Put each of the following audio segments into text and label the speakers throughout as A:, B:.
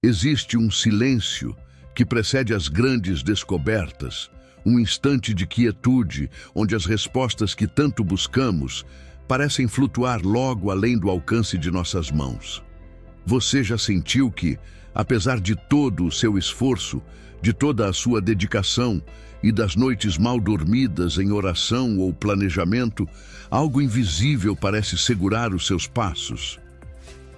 A: Existe um silêncio que precede as grandes descobertas, um instante de quietude onde as respostas que tanto buscamos parecem flutuar logo além do alcance de nossas mãos. Você já sentiu que, apesar de todo o seu esforço, de toda a sua dedicação e das noites mal dormidas em oração ou planejamento, algo invisível parece segurar os seus passos?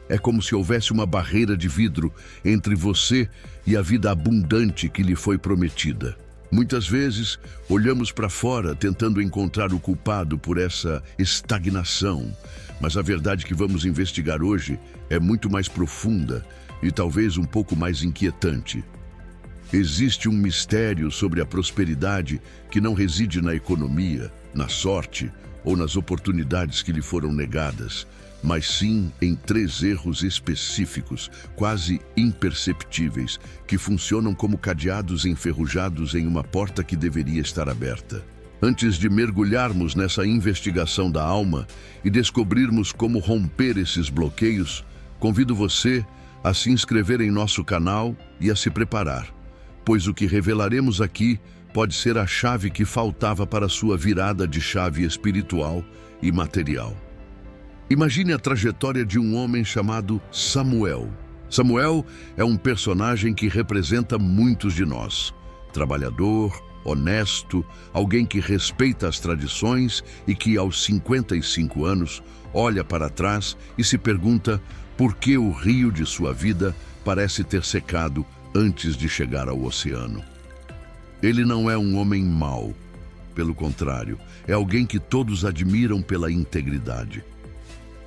A: É como se houvesse uma barreira de vidro entre você e a vida abundante que lhe foi prometida. Muitas vezes, olhamos para fora tentando encontrar o culpado por essa estagnação, mas a verdade que vamos investigar hoje é muito mais profunda e talvez um pouco mais inquietante. Existe um mistério sobre a prosperidade que não reside na economia, na sorte ou nas oportunidades que lhe foram negadas, mas sim em 3 erros específicos, quase imperceptíveis, que funcionam como cadeados enferrujados em uma porta que deveria estar aberta. Antes de mergulharmos nessa investigação da alma e descobrirmos como romper esses bloqueios, convido você a se inscrever em nosso canal e a se preparar, pois o que revelaremos aqui pode ser a chave que faltava para sua virada de chave espiritual e material. Imagine a trajetória de um homem chamado Samuel. Samuel é um personagem que representa muitos de nós. Trabalhador, honesto, alguém que respeita as tradições e que, aos 55 anos, olha para trás e se pergunta por que o rio de sua vida parece ter secado antes de chegar ao oceano. Ele não é um homem mau. Pelo contrário, é alguém que todos admiram pela integridade.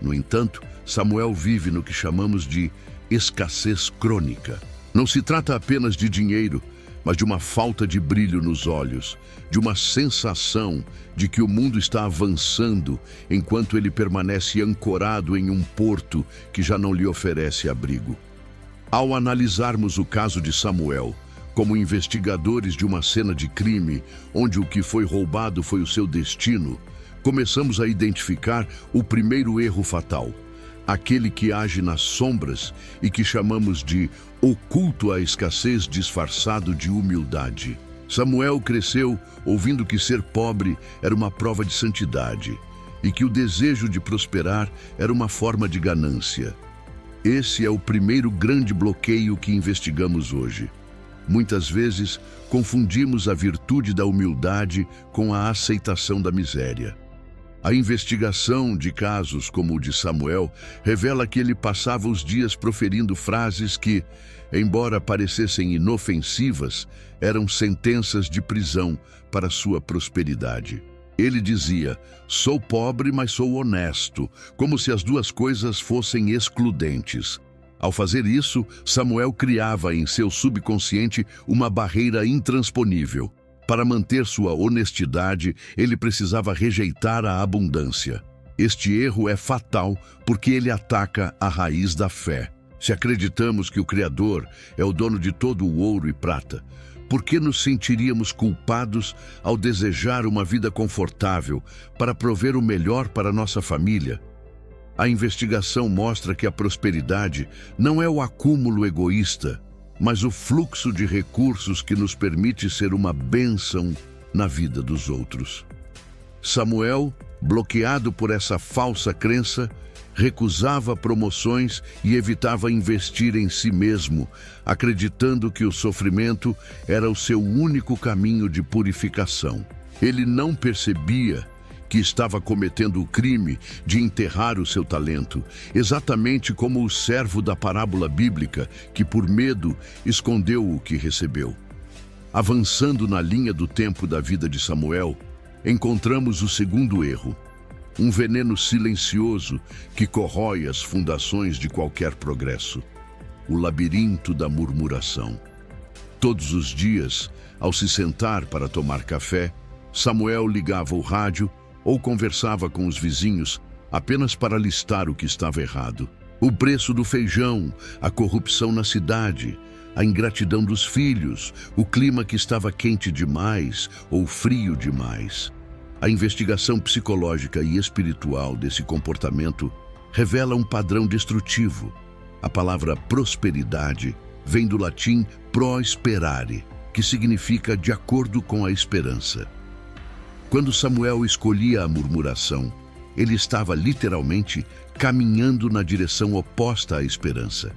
A: No entanto, Samuel vive no que chamamos de escassez crônica. Não se trata apenas de dinheiro, mas de uma falta de brilho nos olhos, de uma sensação de que o mundo está avançando enquanto ele permanece ancorado em um porto que já não lhe oferece abrigo. Ao analisarmos o caso de Samuel, como investigadores de uma cena de crime onde o que foi roubado foi o seu destino, começamos a identificar o primeiro erro fatal, aquele que age nas sombras e que chamamos de oculto à escassez disfarçado de humildade. Samuel cresceu ouvindo que ser pobre era uma prova de santidade e que o desejo de prosperar era uma forma de ganância. Esse é o primeiro grande bloqueio que investigamos hoje. Muitas vezes, confundimos a virtude da humildade com a aceitação da miséria. A investigação de casos como o de Samuel revela que ele passava os dias proferindo frases que, embora parecessem inofensivas, eram sentenças de prisão para sua prosperidade. Ele dizia: "Sou pobre, mas sou honesto", como se as duas coisas fossem excludentes. Ao fazer isso, Samuel criava em seu subconsciente uma barreira intransponível. Para manter sua honestidade, ele precisava rejeitar a abundância. Este erro é fatal porque ele ataca a raiz da fé. Se acreditamos que o Criador é o dono de todo o ouro e prata, por que nos sentiríamos culpados ao desejar uma vida confortável para prover o melhor para nossa família? A investigação mostra que a prosperidade não é o acúmulo egoísta, mas o fluxo de recursos que nos permite ser uma bênção na vida dos outros. Samuel, bloqueado por essa falsa crença, recusava promoções e evitava investir em si mesmo, acreditando que o sofrimento era o seu único caminho de purificação. Ele não percebia que estava cometendo o crime de enterrar o seu talento, exatamente como o servo da parábola bíblica que, por medo, escondeu o que recebeu. Avançando na linha do tempo da vida de Samuel, encontramos o segundo erro, um veneno silencioso que corrói as fundações de qualquer progresso, o labirinto da murmuração. Todos os dias, ao se sentar para tomar café, Samuel ligava o rádio ou conversava com os vizinhos apenas para listar o que estava errado. O preço do feijão, a corrupção na cidade, a ingratidão dos filhos, o clima que estava quente demais ou frio demais. A investigação psicológica e espiritual desse comportamento revela um padrão destrutivo. A palavra prosperidade vem do latim prosperare, que significa de acordo com a esperança. Quando Samuel escolhia a murmuração, ele estava literalmente caminhando na direção oposta à esperança.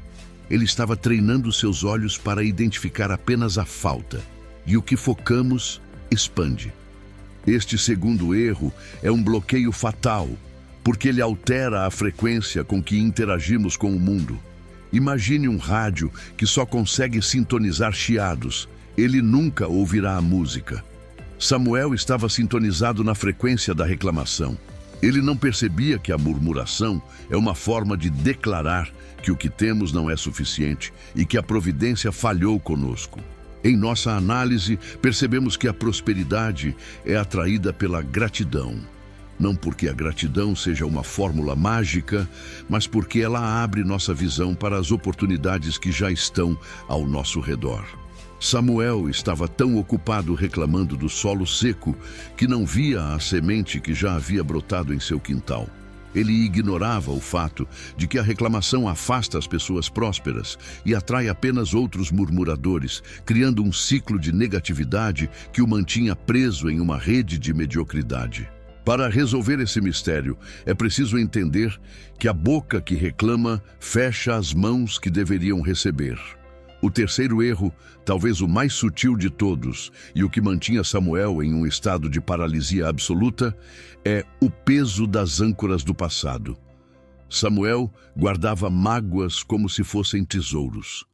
A: Ele estava treinando seus olhos para identificar apenas a falta, e o que focamos expande. Este segundo erro é um bloqueio fatal, porque ele altera a frequência com que interagimos com o mundo. Imagine um rádio que só consegue sintonizar chiados. Ele nunca ouvirá a música. Samuel estava sintonizado na frequência da reclamação. Ele não percebia que a murmuração é uma forma de declarar que o que temos não é suficiente e que a providência falhou conosco. Em nossa análise, percebemos que a prosperidade é atraída pela gratidão. Não porque a gratidão seja uma fórmula mágica, mas porque ela abre nossa visão para as oportunidades que já estão ao nosso redor. Samuel estava tão ocupado reclamando do solo seco que não via a semente que já havia brotado em seu quintal. Ele ignorava o fato de que a reclamação afasta as pessoas prósperas e atrai apenas outros murmuradores, criando um ciclo de negatividade que o mantinha preso em uma rede de mediocridade. Para resolver esse mistério, é preciso entender que a boca que reclama fecha as mãos que deveriam receber. O terceiro erro, talvez o mais sutil de todos, e o que mantinha Samuel em um estado de paralisia absoluta, é o peso das âncoras do passado. Samuel guardava mágoas como se fossem tesouros.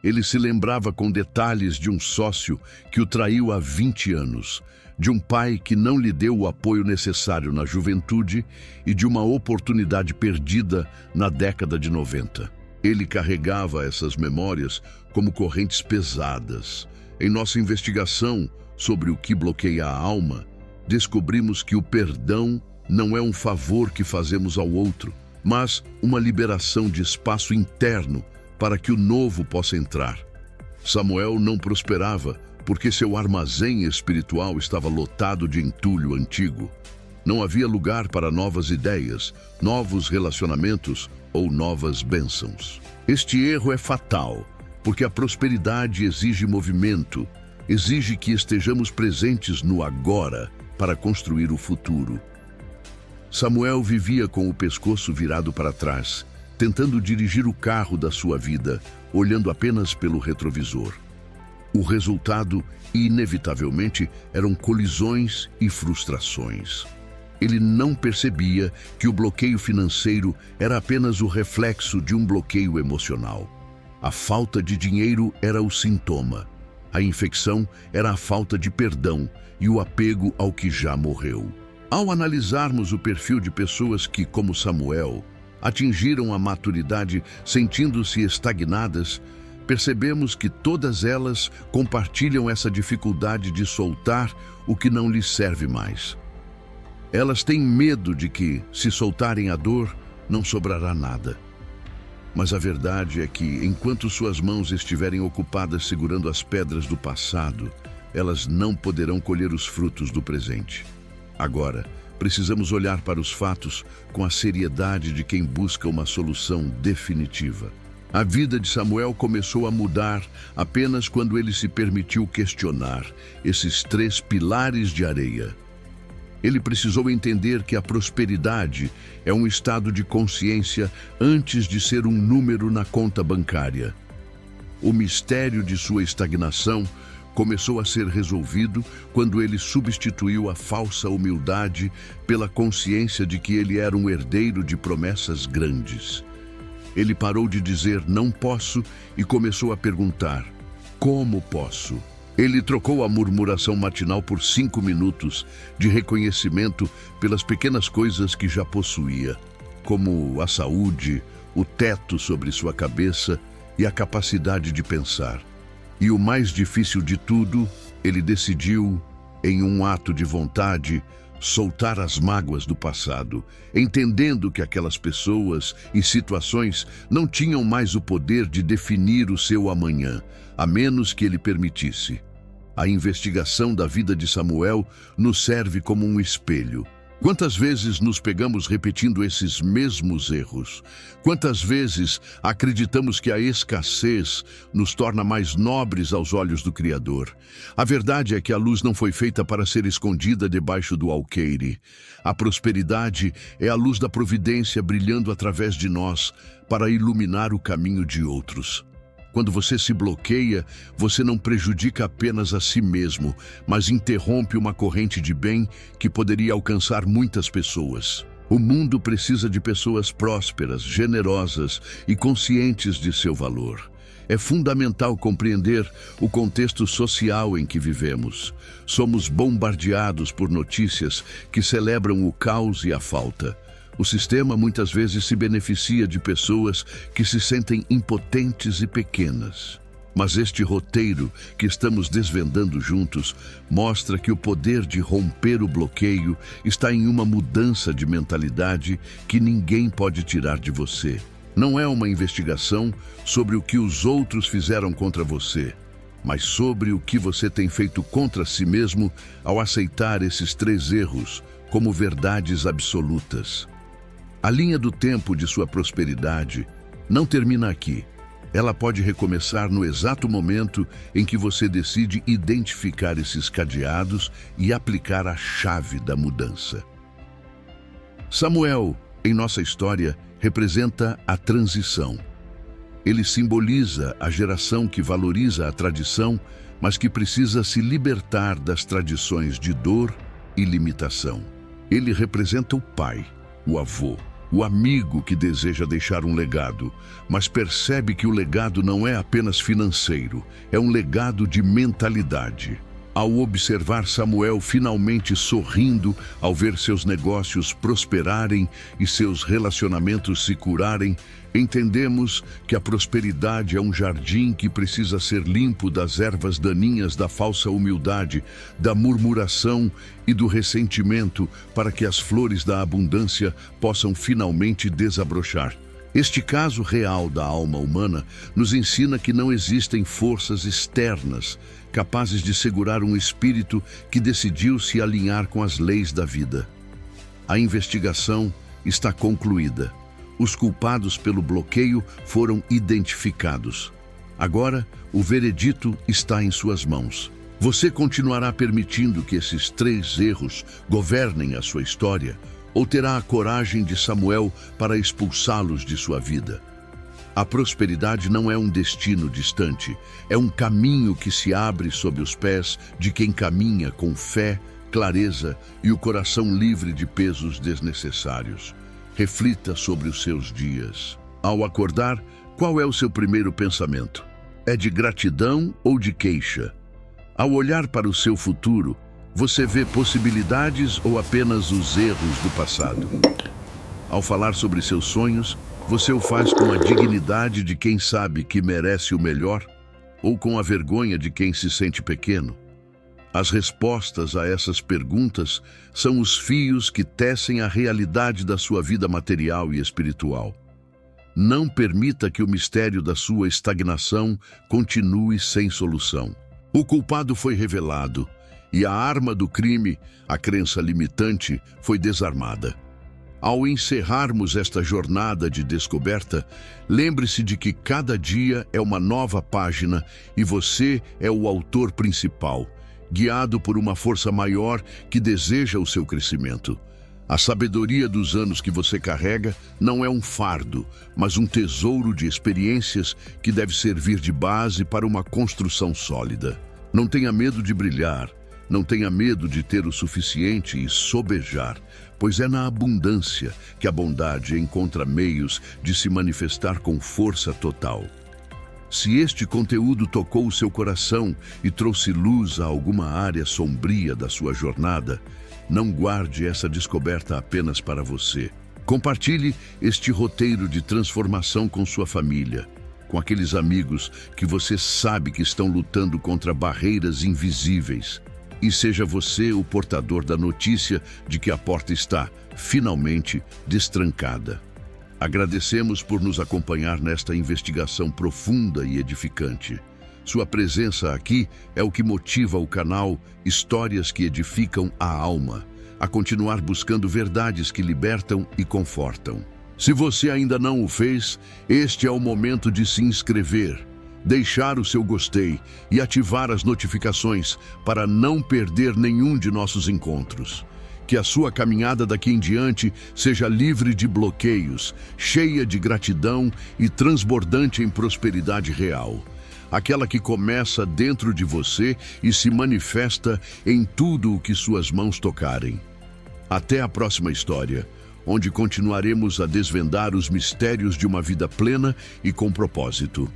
A: Ele se lembrava com detalhes de um sócio que o traiu há 20 anos, de um pai que não lhe deu o apoio necessário na juventude e de uma oportunidade perdida na década de 90. Ele carregava essas memórias como correntes pesadas. Em nossa investigação sobre o que bloqueia a alma, descobrimos que o perdão não é um favor que fazemos ao outro, mas uma liberação de espaço interno para que o novo possa entrar. Samuel não prosperava porque seu armazém espiritual estava lotado de entulho antigo. Não havia lugar para novas ideias, novos relacionamentos ou novas bênçãos. Este erro é fatal, porque a prosperidade exige movimento, exige que estejamos presentes no agora para construir o futuro. Samuel vivia com o pescoço virado para trás, tentando dirigir o carro da sua vida, olhando apenas pelo retrovisor. O resultado, inevitavelmente, eram colisões e frustrações. Ele não percebia que o bloqueio financeiro era apenas o reflexo de um bloqueio emocional. A falta de dinheiro era o sintoma. A infecção era a falta de perdão e o apego ao que já morreu. Ao analisarmos o perfil de pessoas que, como Samuel, atingiram a maturidade sentindo-se estagnadas, percebemos que todas elas compartilham essa dificuldade de soltar o que não lhes serve mais. Elas têm medo de que, se soltarem a dor, não sobrará nada. Mas a verdade é que, enquanto suas mãos estiverem ocupadas segurando as pedras do passado, elas não poderão colher os frutos do presente. Agora, precisamos olhar para os fatos com a seriedade de quem busca uma solução definitiva. A vida de Samuel começou a mudar apenas quando ele se permitiu questionar esses 3 pilares de areia. Ele precisou entender que a prosperidade é um estado de consciência antes de ser um número na conta bancária. O mistério de sua estagnação começou a ser resolvido quando ele substituiu a falsa humildade pela consciência de que ele era um herdeiro de promessas grandes. Ele parou de dizer "não posso" e começou a perguntar "como posso?". Ele trocou a murmuração matinal por 5 minutos de reconhecimento pelas pequenas coisas que já possuía, como a saúde, o teto sobre sua cabeça e a capacidade de pensar. E o mais difícil de tudo, ele decidiu, em um ato de vontade, soltar as mágoas do passado, entendendo que aquelas pessoas e situações não tinham mais o poder de definir o seu amanhã, a menos que ele permitisse. A investigação da vida de Samuel nos serve como um espelho. Quantas vezes nos pegamos repetindo esses mesmos erros? Quantas vezes acreditamos que a escassez nos torna mais nobres aos olhos do Criador? A verdade é que a luz não foi feita para ser escondida debaixo do alqueire. A prosperidade é a luz da providência brilhando através de nós para iluminar o caminho de outros. Quando você se bloqueia, você não prejudica apenas a si mesmo, mas interrompe uma corrente de bem que poderia alcançar muitas pessoas. O mundo precisa de pessoas prósperas, generosas e conscientes de seu valor. É fundamental compreender o contexto social em que vivemos. Somos bombardeados por notícias que celebram o caos e a falta. O sistema muitas vezes se beneficia de pessoas que se sentem impotentes e pequenas. Mas este roteiro que estamos desvendando juntos mostra que o poder de romper o bloqueio está em uma mudança de mentalidade que ninguém pode tirar de você. Não é uma investigação sobre o que os outros fizeram contra você, mas sobre o que você tem feito contra si mesmo ao aceitar esses 3 erros como verdades absolutas. A linha do tempo de sua prosperidade não termina aqui. Ela pode recomeçar no exato momento em que você decide identificar esses cadeados e aplicar a chave da mudança. Samuel, em nossa história, representa a transição. Ele simboliza a geração que valoriza a tradição, mas que precisa se libertar das tradições de dor e limitação. Ele representa o pai, o avô, o amigo que deseja deixar um legado, mas percebe que o legado não é apenas financeiro, é um legado de mentalidade. Ao observar Samuel finalmente sorrindo ao ver seus negócios prosperarem e seus relacionamentos se curarem, entendemos que a prosperidade é um jardim que precisa ser limpo das ervas daninhas da falsa humildade, da murmuração e do ressentimento para que as flores da abundância possam finalmente desabrochar. Este caso real da alma humana nos ensina que não existem forças externas capazes de segurar um espírito que decidiu se alinhar com as leis da vida. A investigação está concluída. Os culpados pelo bloqueio foram identificados. Agora, o veredito está em suas mãos. Você continuará permitindo que esses 3 erros governem a sua história, ou terá a coragem de Samuel para expulsá-los de sua vida? A prosperidade não é um destino distante, é um caminho que se abre sob os pés de quem caminha com fé, clareza e o coração livre de pesos desnecessários. Reflita sobre os seus dias. Ao acordar, qual é o seu primeiro pensamento? É de gratidão ou de queixa? Ao olhar para o seu futuro, você vê possibilidades ou apenas os erros do passado? Ao falar sobre seus sonhos, você o faz com a dignidade de quem sabe que merece o melhor ou com a vergonha de quem se sente pequeno? As respostas a essas perguntas são os fios que tecem a realidade da sua vida material e espiritual. Não permita que o mistério da sua estagnação continue sem solução. O culpado foi revelado e a arma do crime, a crença limitante, foi desarmada. Ao encerrarmos esta jornada de descoberta, lembre-se de que cada dia é uma nova página e você é o autor principal, guiado por uma força maior que deseja o seu crescimento. A sabedoria dos anos que você carrega não é um fardo, mas um tesouro de experiências que deve servir de base para uma construção sólida. Não tenha medo de brilhar. Não tenha medo de ter o suficiente e sobejar, pois é na abundância que a bondade encontra meios de se manifestar com força total. Se este conteúdo tocou o seu coração e trouxe luz a alguma área sombria da sua jornada, não guarde essa descoberta apenas para você. Compartilhe este roteiro de transformação com sua família, com aqueles amigos que você sabe que estão lutando contra barreiras invisíveis. E seja você o portador da notícia de que a porta está, finalmente, destrancada. Agradecemos por nos acompanhar nesta investigação profunda e edificante. Sua presença aqui é o que motiva o canal Histórias que Edificam a Alma. a continuar buscando verdades que libertam e confortam. Se você ainda não o fez, este é o momento de se inscrever, deixar o seu gostei e ativar as notificações para não perder nenhum de nossos encontros. Que a sua caminhada daqui em diante seja livre de bloqueios, cheia de gratidão e transbordante em prosperidade real. Aquela que começa dentro de você e se manifesta em tudo o que suas mãos tocarem. Até a próxima história, onde continuaremos a desvendar os mistérios de uma vida plena e com propósito.